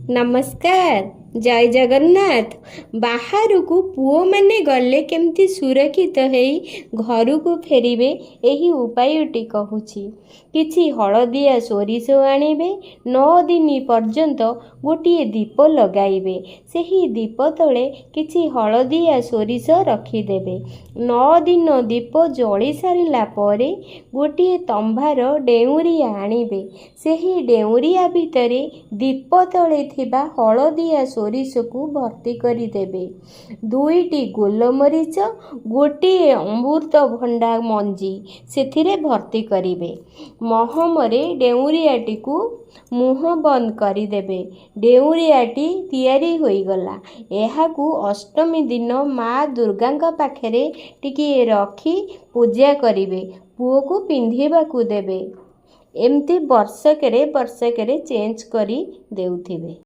नमस्कार। जय जगन्नाथ। बाहर को पुओ मैंने गले केमती सुरक्षित घर को फेरिबे एही उपायटी कहूची। किछि हलदिया सोरिष आनिबे 9 दिन पर्यंत गोटे दीप लगाइबे। सेही दीप तले किछि हलदिया सोरिष रखिदेबे। 9 दिन दीप जଳି सारिला परे गोटे तंबार डेउरिया आनिबे। सेही डेउरिया भितरे दीप तले थिबा हलदिया सोरिष को भर्ती करिदेबे। 2टी गोलमरीच गोटे अमृतभंडा मंजी सेथिरे भर्ती करिबे। महमरे डेउरियाटी को मुह बंद करिदेबे। डेउरियाटी तैयारी होईगला। एहाकू अष्टमी दिन माँ दुर्गा पाखरे टिके रखी पूजा करिबे। पुओ को पिंधिबाकू देबे। एमती वर्षकरे चेंज करी देउथिबे।